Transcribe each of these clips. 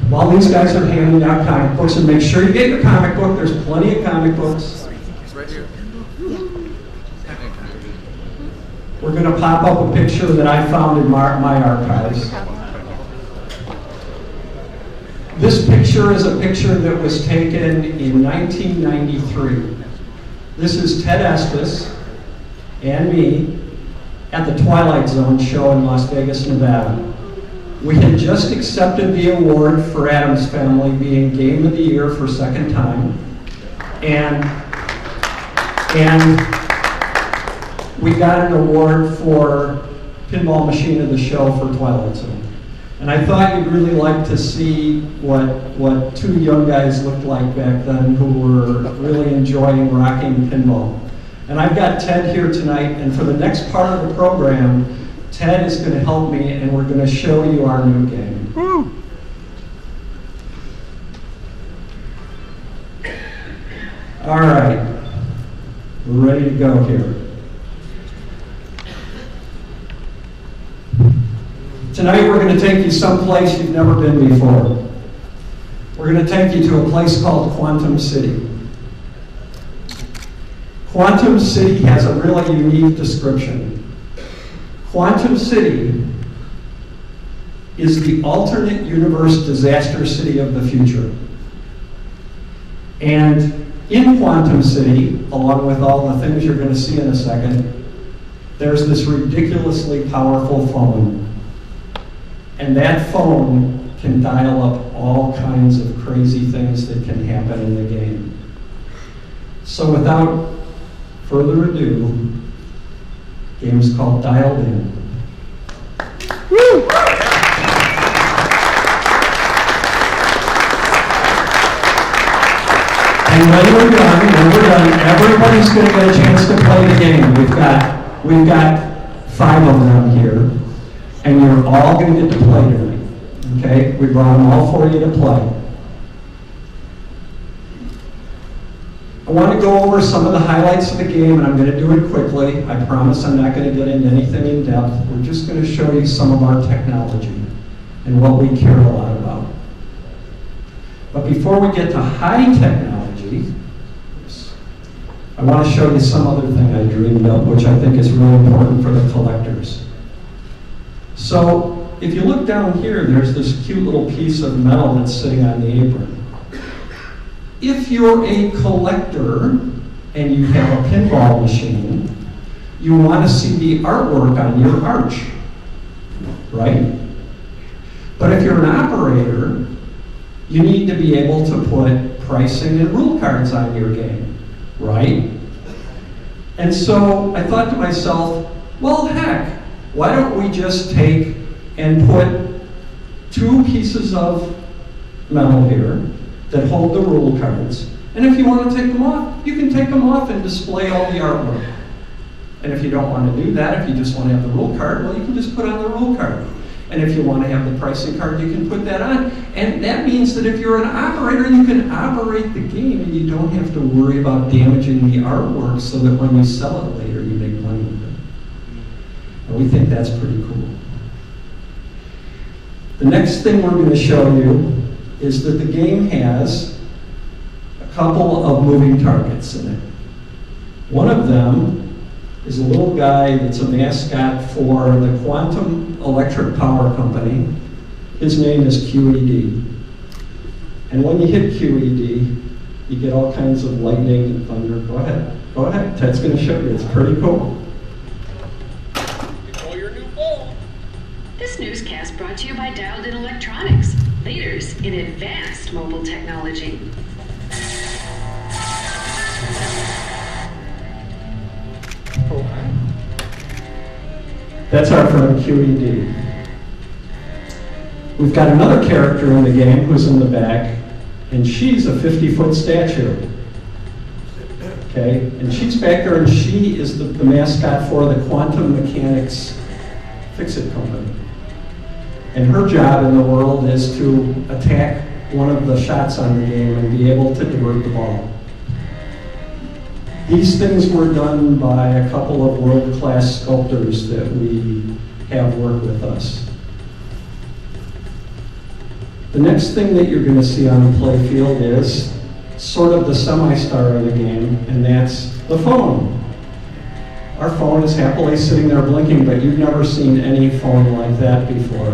While these guys are handing out comic books, and make sure you get your comic book, there's plenty of comic books. Right here. We're going to pop up a picture that I found in my archives. This picture is a picture that was taken in 1993. This is Ted Estes and me at the Twilight Zone show in Las Vegas, Nevada. We had just accepted the award for Addams Family being Game of the Year for second time. And we got an award for Pinball Machine of the Show for Twilight Zone. And I thought you'd really like to see what two young guys looked like back then who were really enjoying rocking pinball. And I've got Ted here tonight, and for the next part of the program, Ted is going to help me, and we're going to show you our new game. Woo! All right, we're ready to go here. Tonight we're going to take you someplace you've never been before. We're going to take you to a place called Quantum City. Quantum City has a really unique description. Quantum City is the alternate universe disaster city of the future. And in Quantum City, along with all the things you're going to see in a second, there's this ridiculously powerful phone. And that phone can dial up all kinds of crazy things that can happen in the game. So without further ado, the game is called Dialed In. Woo! And when we're done, everybody's going to get a chance to play the game. We've got 5 of them here, and you're all going to get to play tonight. Okay? We brought them all for you to play. I want to go over some of the highlights of the game, and I'm going to do it quickly. I promise I'm not going to get into anything in depth. We're just going to show you some of our technology and what we care a lot about. But before we get to high technology, I want to show you some other thing I dreamed up, which I think is really important for the collectors. So, if you look down here, there's this cute little piece of metal that's sitting on the apron. If you're a collector and you have a pinball machine, you want to see the artwork on your arch, right? But if you're an operator, you need to be able to put pricing and rule cards on your game, right? And so I thought to myself, well, heck, why don't we just take and put 2 pieces of metal here that hold the rule cards, and if you want to take them off, you can take them off and display all the artwork. And if you don't want to do that, if you just want to have the rule card, well, you can just put on the rule card. And if you want to have the pricing card, you can put that on. And that means that if you're an operator, you can operate the game and you don't have to worry about damaging the artwork so that when you sell it later, you make money with it. And we think that's pretty cool. The next thing we're going to show you is that the game has a couple of moving targets in it. One of them is a little guy that's a mascot for the Quantum Electric Power Company. His name is QED. And when you hit QED, you get all kinds of lightning and thunder. Go ahead. Ted's going to show you. It's pretty cool. Control your new phone. This newscast brought to you by Dialed In Electronics, leaders in advanced mobile technology. That's our friend QED. We've got another character in the game who's in the back, and she's a 50-foot statue. Okay, and she's back there, and she is the mascot for the Quantum Mechanics Fix-It Company. And her job in the world is to attack one of the shots on the game and be able to divert the ball. These things were done by a couple of world-class sculptors that we have work with us. The next thing that you're going to see on the play field is sort of the semi-star of the game, and that's the phone. Our phone is happily sitting there blinking, but you've never seen any phone like that before.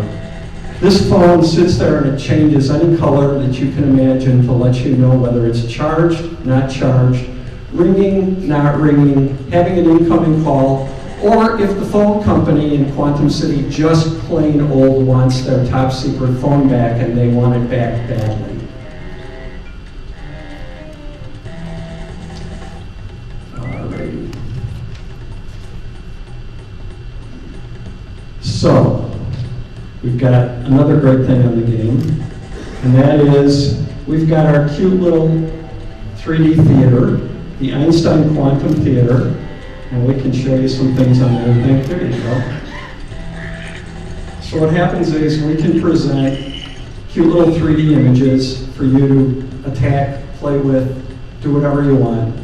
This phone sits there and it changes any color that you can imagine to let you know whether it's charged, not charged, ringing, not ringing, having an incoming call, or if the phone company in Quantum City just plain old wants their top secret phone back and they want it back badly. Alrighty. So, we've got another great thing on the game, and that is we've got our cute little 3D theater, the Einstein Quantum Theater, and we can show you some things on there. There you go. So what happens is we can present cute little 3D images for you to attack, play with, do whatever you want.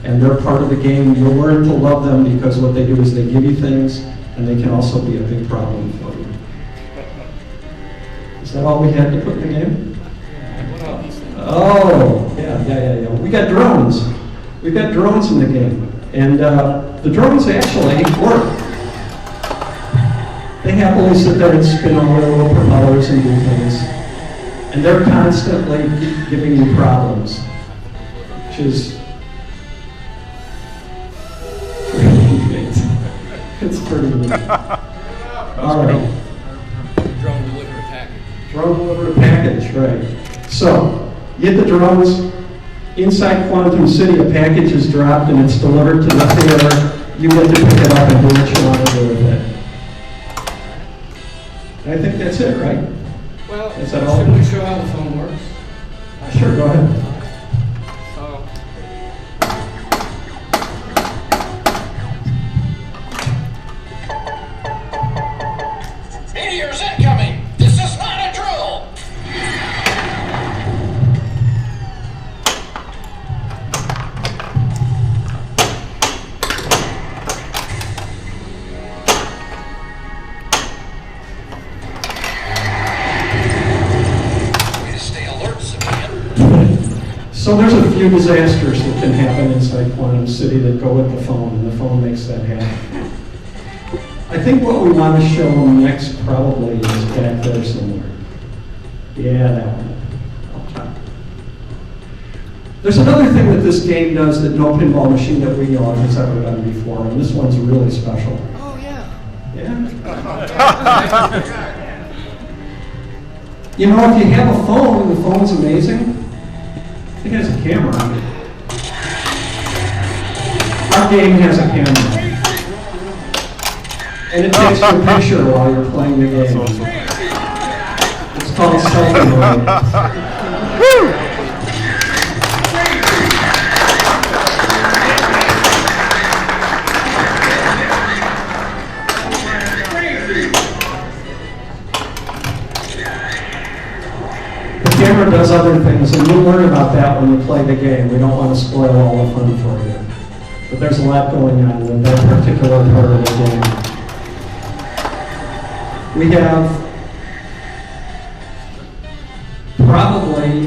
And they're part of the game. You'll learn to love them because what they do is they give you things, and they can also be a big problem for you. Is that all we had to put in the game? Oh, yeah. We got drones. We've got drones in the game. And the drones actually work. They happily sit there and spin all their little propellers and do things. And they're constantly giving you problems, which is pretty neat. It's pretty neat. All right. Drone deliver a package. Drone deliver a package, right. So, you get the drones. Inside Quantum City, a package is dropped and it's delivered to the theater. You get to pick it up and do what you want to do with it. And I think that's it, right? Well, Is that all? should we show how the phone works? Sure, go ahead. So, Meteors incoming! This is not a drill! Way to stay alert, civilian. So there's a few disasters that can happen inside Quantum City that go with the phone, and the phone makes that happen. I think what we want to show them next probably is back there somewhere. Yeah, that one. Okay. There's another thing that this game does that no pinball machine that we know of has ever done before, and this one's really special. oh yeah. Yeah? You know, if you have a phone and the phone's amazing, it has a camera on it. Our game has a camera. And it takes your picture while you're playing the game. It's called selfie mode. The camera does other things, and you'll learn about that when you play the game. We don't want to spoil all the fun for you. But there's a lot going on with that particular part of the game. We have probably